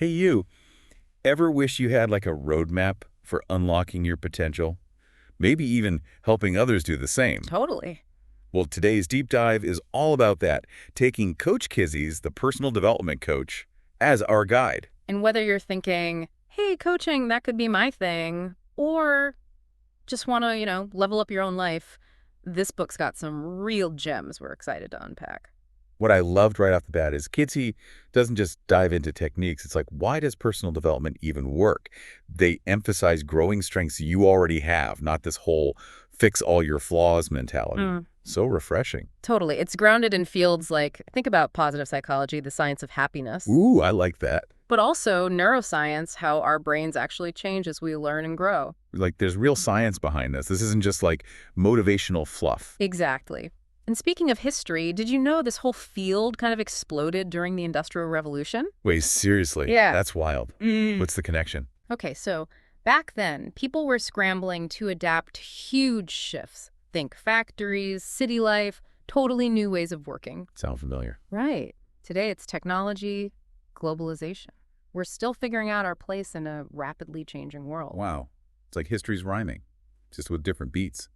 Hey, you, ever wish you had like a roadmap for unlocking your potential? Maybe even helping others do the same. Totally. Well, today's deep dive is all about that, taking Coach Kizzy's, the personal development coach, as our guide. And whether you're thinking, hey, coaching, that could be my thing, or just want to, level up your own life, this book's got some real gems we're excited to unpack. What I loved right off the bat is Kizzy doesn't just dive into techniques. It's like, why does personal development even work? They emphasize growing strengths you already have, not this whole fix all your flaws mentality. Mm, So refreshing. totally. It's grounded in fields like, think about positive psychology, the science of happiness, Ooh, I like that. but also neuroscience, how our brains actually change as we learn and grow. Like, there's real science behind this. This isn't just like motivational fluff. Exactly. And speaking of history, did you know this whole field kind of exploded during the Industrial Revolution? Wait, seriously? Yeah. That's wild. What's the connection? Okay, so back then, people were scrambling to adapt to huge shifts. Think factories, city life, totally new ways of working. Sound familiar? Right. Today, it's technology, globalization. We're still figuring out our place in a rapidly changing world. Wow. It's like history's rhyming, just with different beats.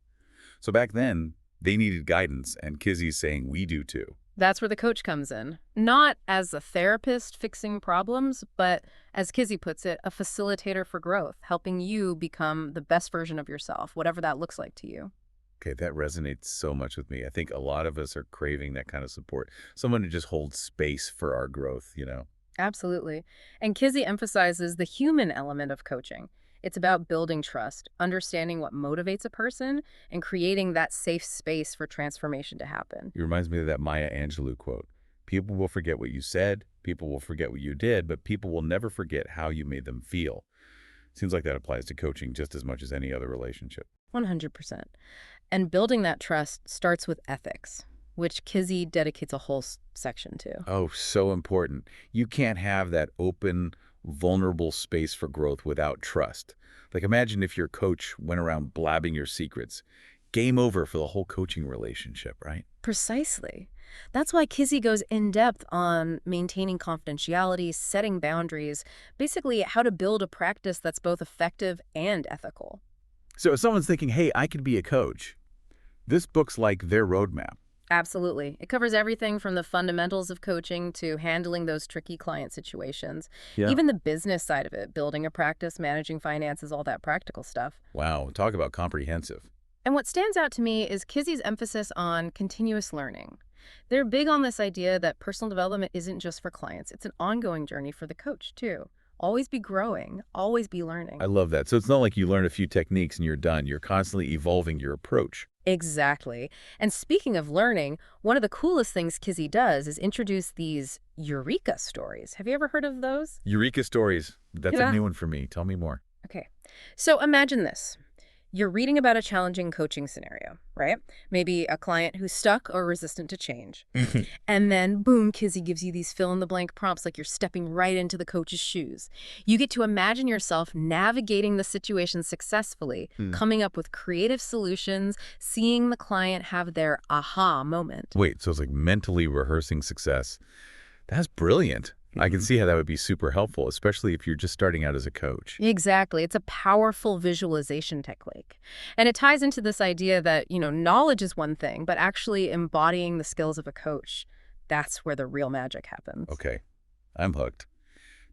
So back then, they needed guidance, and Kizzy's saying we do too. That's where the coach comes in. Not as a therapist fixing problems, but as Kizzy puts it, a facilitator for growth, helping you become the best version of yourself, whatever that looks like to you. Okay, that resonates so much with me. I think a lot of us are craving that kind of support. Someone to just hold space for our growth. Absolutely. And Kizzy emphasizes the human element of coaching. It's about building trust, understanding what motivates a person, and creating that safe space for transformation to happen. It reminds me of that Maya Angelou quote. People will forget what you said, people will forget what you did, but people will never forget how you made them feel. Seems like that applies to coaching just as much as any other relationship. 100%. And building that trust starts with ethics, which Kizzy dedicates a whole section to. Oh, so important. You can't have that open, vulnerable space for growth without trust. Like, imagine if your coach went around blabbing your secrets. Game over for the whole coaching relationship, right? Precisely. That's why Kizzy goes in depth on maintaining confidentiality, setting boundaries, basically how to build a practice that's both effective and ethical. So if someone's thinking, hey, I could be a coach, this book's like their roadmap. Absolutely. It covers everything from the fundamentals of coaching to handling those tricky client situations. Yeah. Even the business side of it, building a practice, managing finances, all that practical stuff. Wow, talk about comprehensive. And what stands out to me is Kizzy's emphasis on continuous learning. They're big on this idea that personal development isn't just for clients. It's an ongoing journey for the coach, too. Always be growing, always be learning. I love that. So it's not like you learn a few techniques and you're done. You're constantly evolving your approach. Exactly. And speaking of learning, one of the coolest things Kizzy does is introduce these eureka stories. Have you ever heard of those? Eureka stories. That's a Yeah. new one for me. Tell me more. Okay. So imagine this. You're reading about a challenging coaching scenario, right? Maybe a client who's stuck or resistant to change. And then, boom, Kizzy gives you these fill-in-the-blank prompts like you're stepping right into the coach's shoes. You get to imagine yourself navigating the situation successfully, Hmm. coming up with creative solutions, seeing the client have their aha moment. Wait, so it's like mentally rehearsing success. That's brilliant. I can see how that would be super helpful, especially if you're just starting out as a coach. Exactly. It's a powerful visualization technique. And it ties into this idea that, knowledge is one thing, but actually embodying the skills of a coach, that's where the real magic happens. Okay, I'm hooked.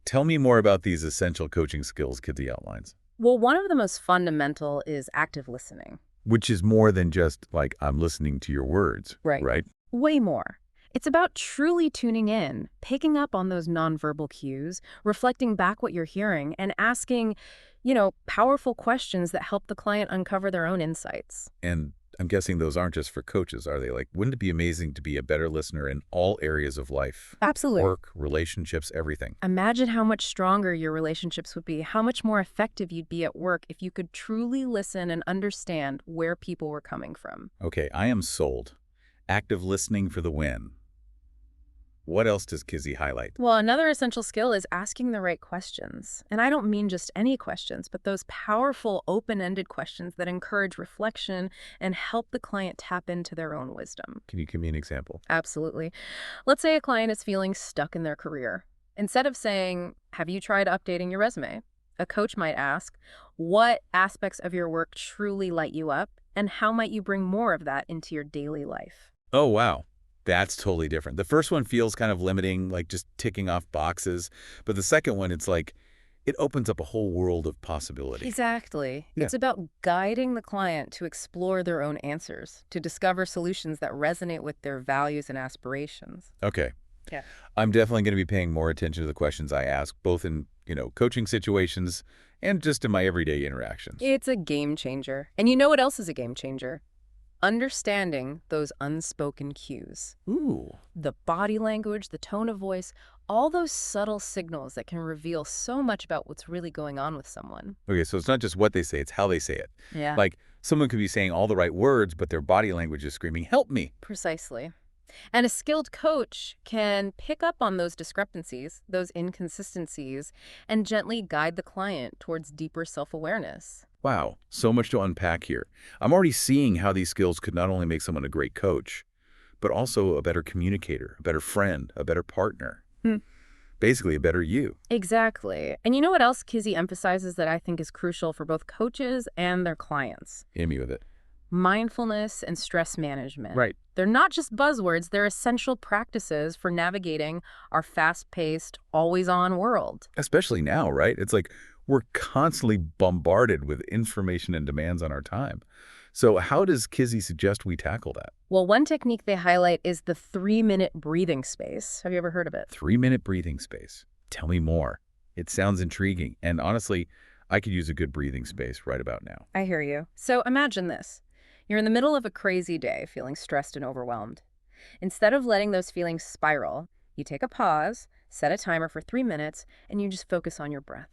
Tell me more about these essential coaching skills Kizzy outlines, Well, one of the most fundamental is active listening. which is more than just like I'm listening to your words, Right. right? Way more. It's about truly tuning in, picking up on those nonverbal cues, reflecting back what you're hearing, and asking, powerful questions that help the client uncover their own insights. And I'm guessing those aren't just for coaches, are they? Like, wouldn't it be amazing to be a better listener in all areas of life? Absolutely. Work, relationships, everything. Imagine how much stronger your relationships would be, how much more effective you'd be at work if you could truly listen and understand where people were coming from. Okay, I am sold. Active listening for the win. What else does Kizzy highlight? Well, another essential skill is asking the right questions. And I don't mean just any questions, but those powerful, open-ended questions that encourage reflection and help the client tap into their own wisdom. Can you give me an example? Absolutely. Let's say a client is feeling stuck in their career. Instead of saying, "Have you tried updating your resume?" a coach might ask, "What aspects of your work truly light you up, and how might you bring more of that into your daily life?" Oh, wow. That's totally different. The first one feels kind of limiting, like just ticking off boxes. But the second one, it's like it opens up a whole world of possibility. Exactly. Yeah. It's about guiding the client to explore their own answers, to discover solutions that resonate with their values and aspirations. Okay. Yeah. I'm definitely going to be paying more attention to the questions I ask, both in, coaching situations and just in my everyday interactions. It's a game changer. And you know what else is a game changer? Understanding those unspoken cues. Ooh. The body language, the tone of voice, all those subtle signals that can reveal so much about what's really going on with someone. Okay, so it's not just what they say, it's how they say it. Yeah. Like someone could be saying all the right words, but their body language is screaming, "Help me." Precisely. And a skilled coach can pick up on those discrepancies, those inconsistencies, and gently guide the client towards deeper self-awareness. Wow, so much to unpack here. I'm already seeing how these skills could not only make someone a great coach, but also a better communicator, a better friend, a better partner. Hmm. Basically, a better you. Exactly. And you know what else Kizzy emphasizes that I think is crucial for both coaches and their clients? Hit me with it. Mindfulness and stress management. Right. They're not just buzzwords, they're essential practices for navigating our fast-paced, always-on world. Especially now, right? It's like we're constantly bombarded with information and demands on our time. So how does Kizzy suggest we tackle that? Well, one technique they highlight is the 3-minute breathing space. Have you ever heard of it? 3-minute breathing space. Tell me more. It sounds intriguing. And honestly, I could use a good breathing space right about now. I hear you. So imagine this. You're in the middle of a crazy day, feeling stressed and overwhelmed. Instead of letting those feelings spiral, you take a pause, set a timer for 3 minutes, and you just focus on your breath.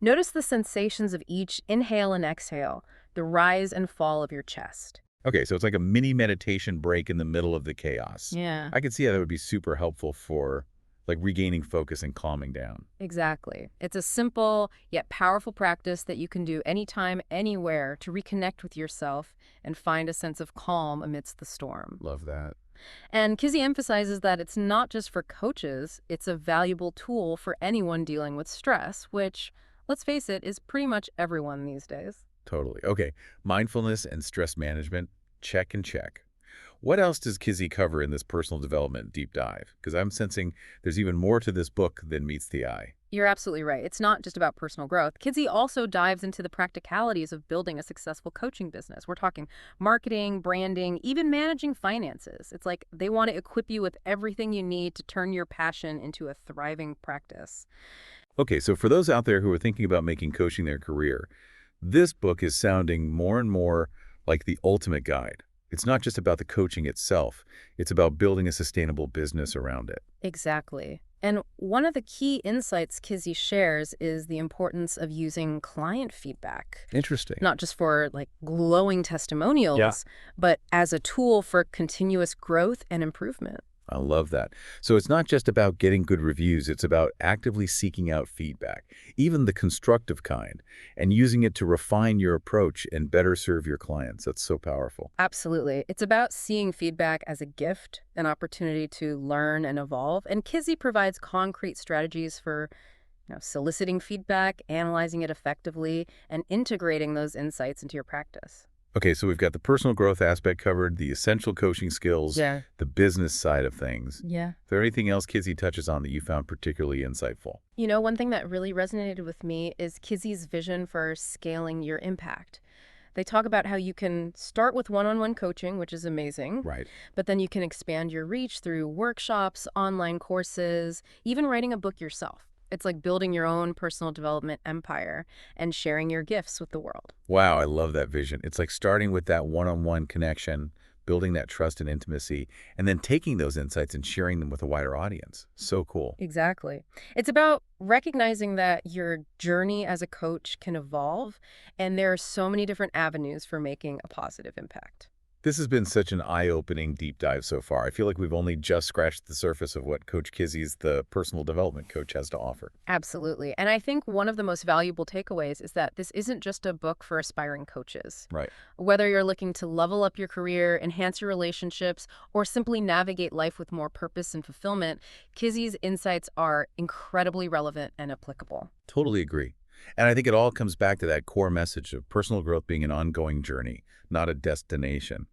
Notice the sensations of each inhale and exhale, the rise and fall of your chest. Okay, so it's like a mini meditation break in the middle of the chaos. Yeah. I could see how that would be super helpful for like regaining focus and calming down. Exactly. It's a simple yet powerful practice that you can do anytime, anywhere to reconnect with yourself and find a sense of calm amidst the storm. Love that. And Kizzy emphasizes that it's not just for coaches, it's a valuable tool for anyone dealing with stress, which, let's face it, is pretty much everyone these days. Totally. Okay, mindfulness and stress management, check and check. What else does Kizzy cover in this personal development deep dive? Because I'm sensing there's even more to this book than meets the eye. You're absolutely right. It's not just about personal growth. Kizzy also dives into the practicalities of building a successful coaching business. We're talking marketing, branding, even managing finances. It's like they want to equip you with everything you need to turn your passion into a thriving practice. Okay, so for those out there who are thinking about making coaching their career, this book is sounding more and more like the ultimate guide. It's not just about the coaching itself. It's about building a sustainable business around it. Exactly. And one of the key insights Kizzy shares is the importance of using client feedback, Interesting. not just for like glowing testimonials, but as a tool for continuous growth and improvement. I love that. So it's not just about getting good reviews, it's about actively seeking out feedback, even the constructive kind, and using it to refine your approach and better serve your clients. That's so powerful. Absolutely. It's about seeing feedback as a gift, an opportunity to learn and evolve. And Kizzy provides concrete strategies for soliciting feedback, analyzing it effectively, and integrating those insights into your practice. Okay, so we've got the personal growth aspect covered, the essential coaching skills, Yeah. the business side of things. Yeah. Is there anything else Kizzy touches on that you found particularly insightful? You know, one thing that really resonated with me is Kizzy's vision for scaling your impact. They talk about how you can start with one-on-one coaching, which is amazing, Right. but then you can expand your reach through workshops, online courses, even writing a book yourself. It's like building your own personal development empire and sharing your gifts with the world. Wow, I love that vision. It's like starting with that one-on-one connection, building that trust and intimacy, and then taking those insights and sharing them with a wider audience. So cool. Exactly. It's about recognizing that your journey as a coach can evolve, and there are so many different avenues for making a positive impact. This has been such an eye-opening deep dive so far. I feel like we've only just scratched the surface of what Coach Kizzy's the personal development coach has to offer. Absolutely. And I think one of the most valuable takeaways is that this isn't just a book for aspiring coaches. Right. Whether you're looking to level up your career, enhance your relationships, or simply navigate life with more purpose and fulfillment, Kizzy's insights are incredibly relevant and applicable. Totally agree. And I think it all comes back to that core message of personal growth being an ongoing journey, not a destination.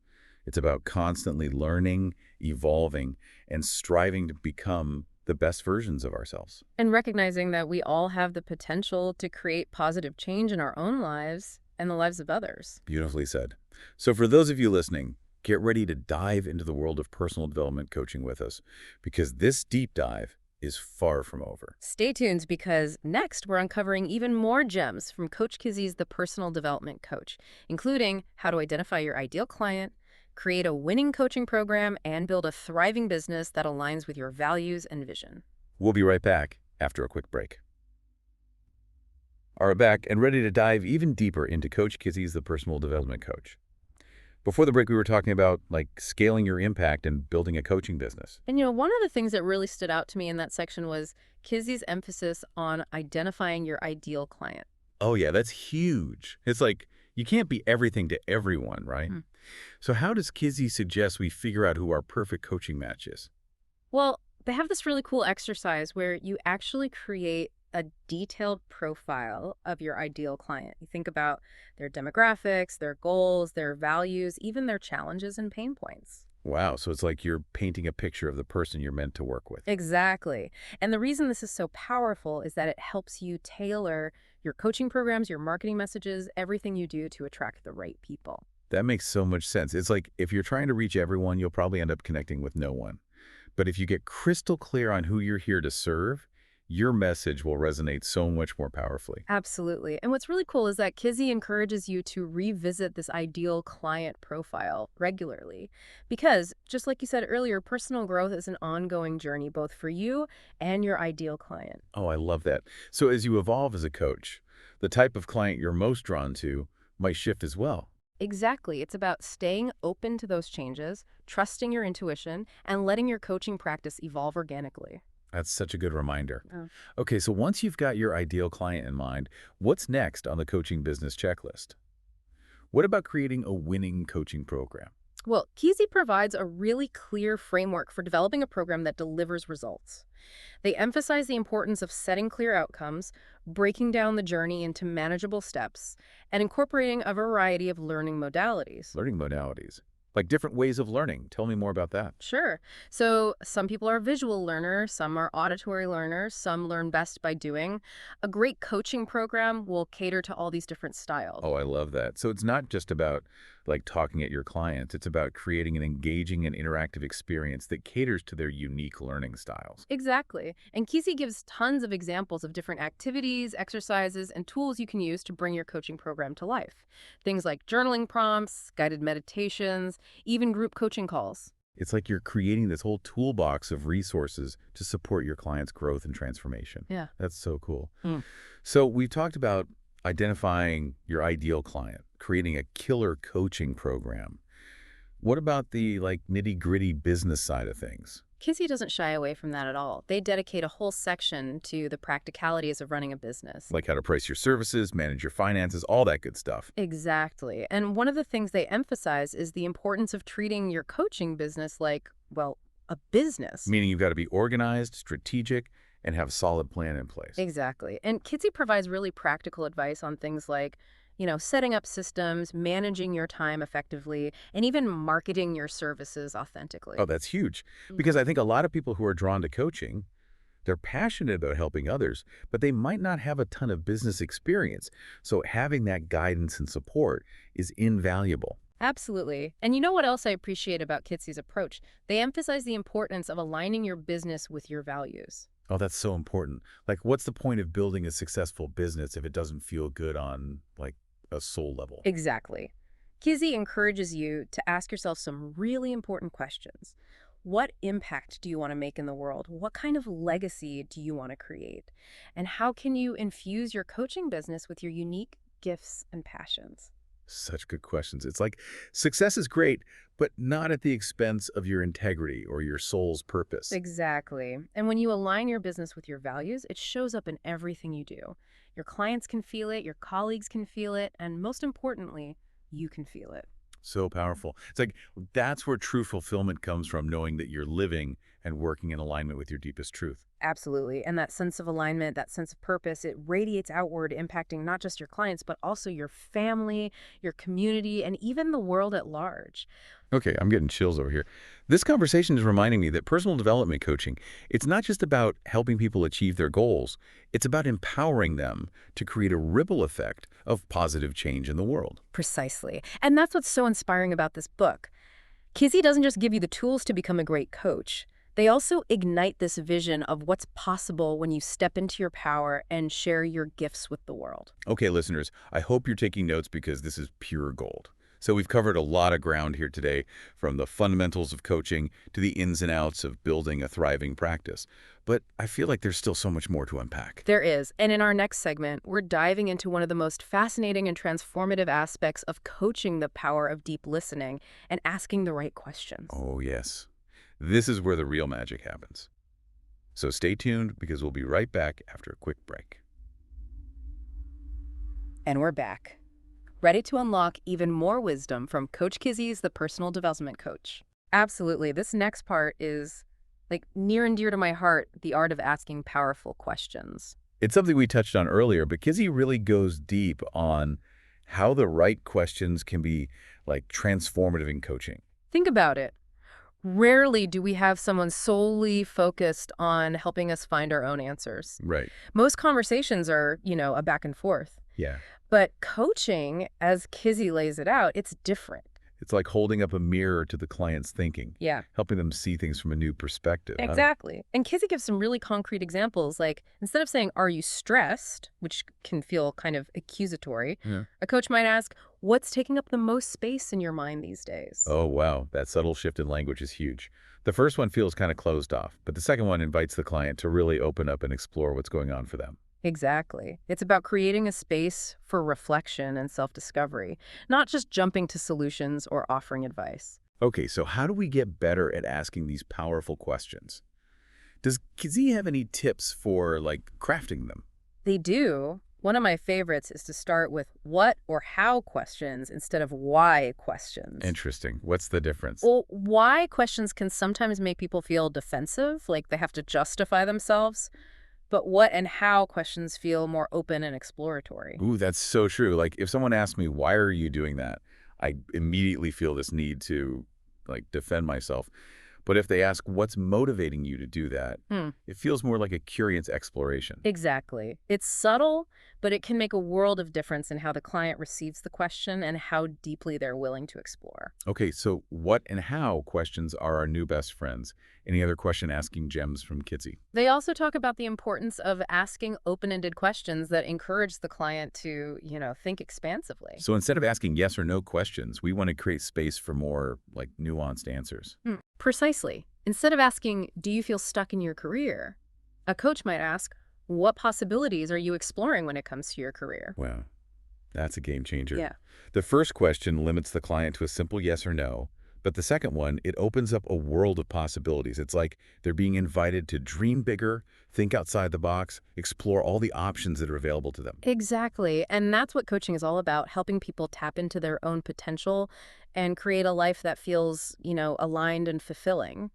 It's about constantly learning, evolving, and striving to become the best versions of ourselves. And recognizing that we all have the potential to create positive change in our own lives and the lives of others. Beautifully said. So for those of you listening, get ready to dive into the world of personal development coaching with us, because this deep dive is far from over. Stay tuned because next we're uncovering even more gems from Coach Kizzy's The Personal Development Coach, including how to identify your ideal client, create a winning coaching program, and build a thriving business that aligns with your values and vision. We'll be right back after a quick break. Are back and ready to dive even deeper into Coach Kizzy's the personal development coach. Before the break, we were talking about scaling your impact and building a coaching business. And one of the things that really stood out to me in that section was Kizzy's emphasis on identifying your ideal client. Oh yeah, that's huge. It's like you can't be everything to everyone, right? Hmm. So how does Kizzy suggest we figure out who our perfect coaching match is? Well, they have this really cool exercise where you actually create a detailed profile of your ideal client. You think about their demographics, their goals, their values, even their challenges and pain points. Wow, so it's like you're painting a picture of the person you're meant to work with. Exactly. And the reason this is so powerful is that it helps you tailor your coaching programs, your marketing messages, everything you do to attract the right people. That makes so much sense. It's like if you're trying to reach everyone, you'll probably end up connecting with no one. But if you get crystal clear on who you're here to serve, your message will resonate so much more powerfully. Absolutely. And what's really cool is that Kizzy encourages you to revisit this ideal client profile regularly. Because, just like you said earlier, personal growth is an ongoing journey, both for you and your ideal client. Oh, I love that. So as you evolve as a coach, the type of client you're most drawn to might shift as well. Exactly. It's about staying open to those changes, trusting your intuition, and letting your coaching practice evolve organically. That's such a good reminder. Oh. Okay, so once you've got your ideal client in mind, what's next on the coaching business checklist? What about creating a winning coaching program? Well, Kizzy provides a really clear framework for developing a program that delivers results. They emphasize the importance of setting clear outcomes, breaking down the journey into manageable steps, and incorporating a variety of learning modalities. Learning modalities. Like different ways of learning. Tell me more about that. Sure. So some people are visual learners, some are auditory learners, some learn best by doing. A great coaching program will cater to all these different styles. Oh, I love that. So it's not just about talking at your clients. It's about creating an engaging and interactive experience that caters to their unique learning styles. Exactly. And Kizzy gives tons of examples of different activities, exercises, and tools you can use to bring your coaching program to life. Things like journaling prompts, guided meditations, even group coaching calls. It's like you're creating this whole toolbox of resources to support your client's growth and transformation. Yeah. That's so cool. Mm. So we've talked about identifying your ideal client, creating a killer coaching program. What about the nitty-gritty business side of things? Kizzy doesn't shy away from that at all. They dedicate a whole section to the practicalities of running a business. Like how to price your services, manage your finances, all that good stuff. Exactly. And one of the things they emphasize is the importance of treating your coaching business like, well, a business. Meaning you've got to be organized, strategic, and have a solid plan in place. Exactly. And Kizzy provides really practical advice on things like, setting up systems, managing your time effectively, and even marketing your services authentically. Oh, that's huge. Mm. Because I think a lot of people who are drawn to coaching, they're passionate about helping others, but they might not have a ton of business experience. So having that guidance and support is invaluable. Absolutely. And you know what else I appreciate about Kizzy's approach? They emphasize the importance of aligning your business with your values. Oh, that's so important. What's the point of building a successful business if it doesn't feel good on, a soul level? Exactly. Kizzy encourages you to ask yourself some really important questions. What impact do you want to make in the world? What kind of legacy do you want to create? And how can you infuse your coaching business with your unique gifts and passions? Such good questions. It's like success is great, but not at the expense of your integrity or your soul's purpose. Exactly. And when you align your business with your values, it shows up in everything you do. Your clients can feel it, your colleagues can feel it, and most importantly, you can feel it. So powerful. It's like that's where true fulfillment comes from, knowing that you're living and working in alignment with your deepest truth. Absolutely. And that sense of alignment, that sense of purpose, it radiates outward, impacting not just your clients, but also your family, your community, and even the world at large. Okay, I'm getting chills over here. This conversation is reminding me that personal development coaching, it's not just about helping people achieve their goals. It's about empowering them to create a ripple effect of positive change in the world. Precisely. And that's what's so inspiring about this book. Kizzy doesn't just give you the tools to become a great coach. They also ignite this vision of what's possible when you step into your power and share your gifts with the world. Okay, listeners, I hope you're taking notes because this is pure gold. So we've covered a lot of ground here today, from the fundamentals of coaching to the ins and outs of building a thriving practice. But I feel like there's still so much more to unpack. There is. And in our next segment, we're diving into one of the most fascinating and transformative aspects of coaching, the power of deep listening and asking the right questions. Oh, yes. This is where the real magic happens. So stay tuned because we'll be right back after a quick break. And we're back, ready to unlock even more wisdom from Coach Kizzy's The Personal Development Coach. Absolutely. This next part is like near and dear to my heart, the art of asking powerful questions. It's something we touched on earlier, but Kizzy really goes deep on how the right questions can be like transformative in coaching. Think about it. Rarely do we have someone solely focused on helping us find our own answers. Right. Most conversations are, a back and forth. Yeah. But coaching, as Kizzy lays it out, it's different. It's like holding up a mirror to the client's thinking, Yeah. helping them see things from a new perspective. Exactly. And Kizzy gives some really concrete examples, like instead of saying, "Are you stressed?" which can feel kind of accusatory, Yeah. a coach might ask, "What's taking up the most space in your mind these days?" Oh, wow. That subtle shift in language is huge. The first one feels kind of closed off, but the second one invites the client to really open up and explore what's going on for them. Exactly. It's about creating a space for reflection and self-discovery, not just jumping to solutions or offering advice. Okay, so how do we get better at asking these powerful questions? Does Kizzy have any tips for, like, crafting them? They do. One of my favorites is to start with what or how questions instead of why questions. Interesting. What's the difference? Well, why questions can sometimes make people feel defensive, like they have to justify themselves. But what and how questions feel more open and exploratory. Ooh, that's so true. Like, if someone asks me, why are you doing that? I immediately feel this need to, like, defend myself. But if they ask, what's motivating you to do that? It feels more like a curious exploration. Exactly. It's subtle, but it can make a world of difference in how the client receives the question and how deeply they're willing to explore. Okay, so what and how questions are our new best friends. Any other question-asking gems from Kizzy? They also talk about the importance of asking open-ended questions that encourage the client to, think expansively. So instead of asking yes or no questions, we want to create space for more, like, nuanced answers. Precisely. Instead of asking, "Do you feel stuck in your career?" a coach might ask, "What possibilities are you exploring when it comes to your career?" Wow, that's a game changer. Yeah. The first question limits the client to a simple yes or no, but the second one, it opens up a world of possibilities. It's like they're being invited to dream bigger, think outside the box, explore all the options that are available to them. Exactly. And that's what coaching is all about, helping people tap into their own potential and create a life that feels, aligned and fulfilling.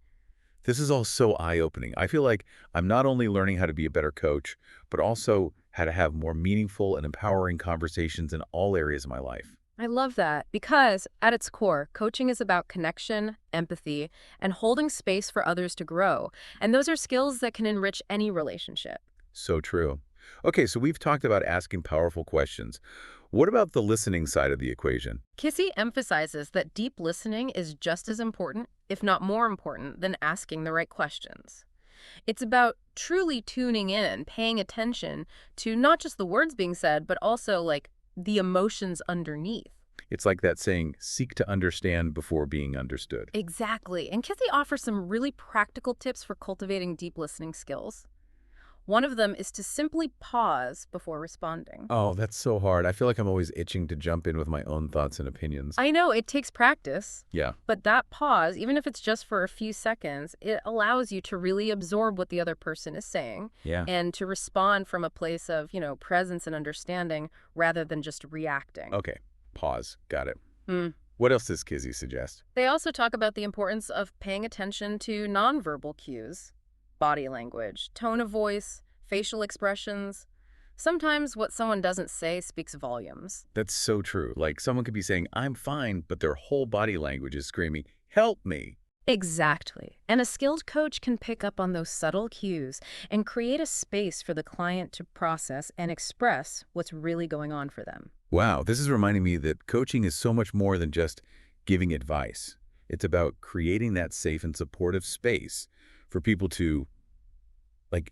This is all so eye-opening. I feel like I'm not only learning how to be a better coach, but also how to have more meaningful and empowering conversations in all areas of my life. I love that because at its core, coaching is about connection, empathy, and holding space for others to grow. And those are skills that can enrich any relationship. So true. Okay, so we've talked about asking powerful questions. What about the listening side of the equation? Kissy emphasizes that deep listening is just as important, if not more important, than asking the right questions. It's about truly tuning in, paying attention to not just the words being said, but also like the emotions underneath. It's like that saying, seek to understand before being understood. Exactly. And Kissy offers some really practical tips for cultivating deep listening skills. One of them is to simply pause before responding. Oh, that's so hard. I feel like I'm always itching to jump in with my own thoughts and opinions. I know it takes practice, Yeah. but that pause, even if it's just for a few seconds, it allows you to really absorb what the other person is saying Yeah. and to respond from a place of, presence and understanding rather than just reacting. Okay. Pause. Got it. Hmm. What else does Kizzy suggest? They also talk about the importance of paying attention to nonverbal cues, body language, tone of voice, facial expressions. Sometimes what someone doesn't say speaks volumes. That's so true. Like someone could be saying, I'm fine, but their whole body language is screaming, help me. Exactly. And a skilled coach can pick up on those subtle cues and create a space for the client to process and express what's really going on for them. Wow, this is reminding me that coaching is so much more than just giving advice. It's about creating that safe and supportive space for people to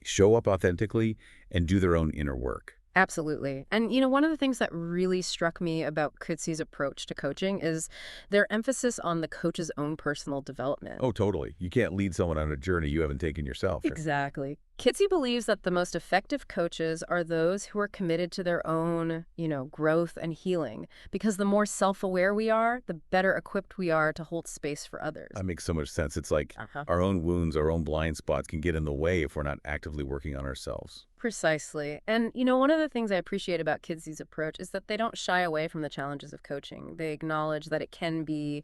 show up authentically and do their own inner work. Absolutely. And, one of the things that really struck me about Kutzi's approach to coaching is their emphasis on the coach's own personal development. Oh, totally. You can't lead someone on a journey you haven't taken yourself. Exactly. Kitsy believes that the most effective coaches are those who are committed to their own, growth and healing, because the more self-aware we are, the better equipped we are to hold space for others. That makes so much sense. It's like Uh-huh. our own wounds, our own blind spots can get in the way if we're not actively working on ourselves. Precisely. And, one of the things I appreciate about Kitsy's approach is that they don't shy away from the challenges of coaching. They acknowledge that it can be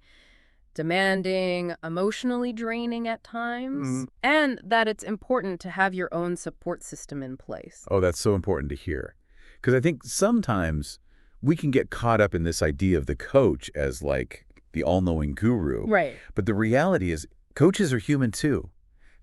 demanding, emotionally draining at times, and that it's important to have your own support system in place. Oh, that's so important to hear. Because I think sometimes we can get caught up in this idea of the coach as like the all-knowing guru. Right. But the reality is coaches are human too.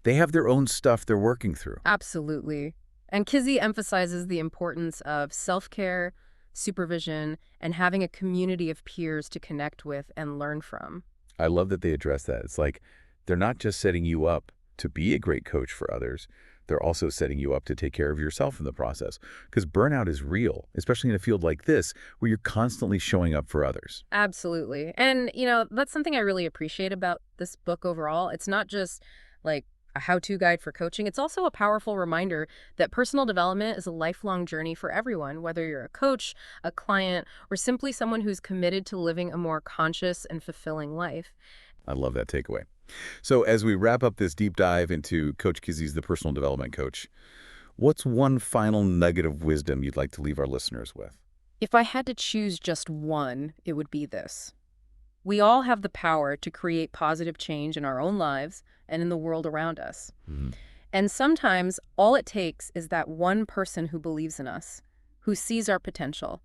They have their own stuff they're working through. Absolutely. And Kizzy emphasizes the importance of self-care, supervision, and having a community of peers to connect with and learn from. I love that they address that. It's like they're not just setting you up to be a great coach for others. They're also setting you up to take care of yourself in the process. Because burnout is real, especially in a field like this where you're constantly showing up for others. Absolutely. And, that's something I really appreciate about this book overall. It's not just like a how-to guide for coaching. It's also a powerful reminder that personal development is a lifelong journey for everyone, whether you're a coach, a client, or simply someone who's committed to living a more conscious and fulfilling life. I love that takeaway. So as we wrap up this deep dive into Coach Kizzy's The Personal Development Coach, what's one final nugget of wisdom you'd like to leave our listeners with? If I had to choose just one, it would be this. We all have the power to create positive change in our own lives and in the world around us. Mhm. And sometimes all it takes is that one person who believes in us, who sees our potential,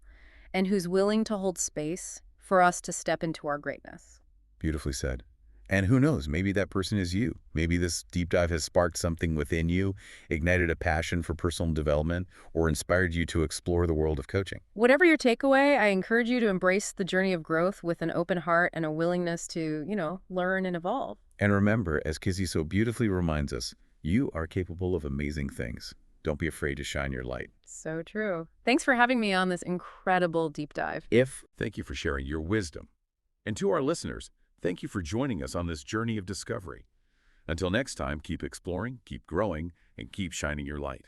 and who's willing to hold space for us to step into our greatness. Beautifully said. And who knows, maybe that person is you. Maybe this deep dive has sparked something within you, ignited a passion for personal development, or inspired you to explore the world of coaching. Whatever your takeaway, I encourage you to embrace the journey of growth with an open heart and a willingness to, learn and evolve. And remember, as Kizzy so beautifully reminds us, you are capable of amazing things. Don't be afraid to shine your light. So true. Thanks for having me on this incredible deep dive. Thank you for sharing your wisdom. And to our listeners, thank you for joining us on this journey of discovery. Until next time, keep exploring, keep growing, and keep shining your light.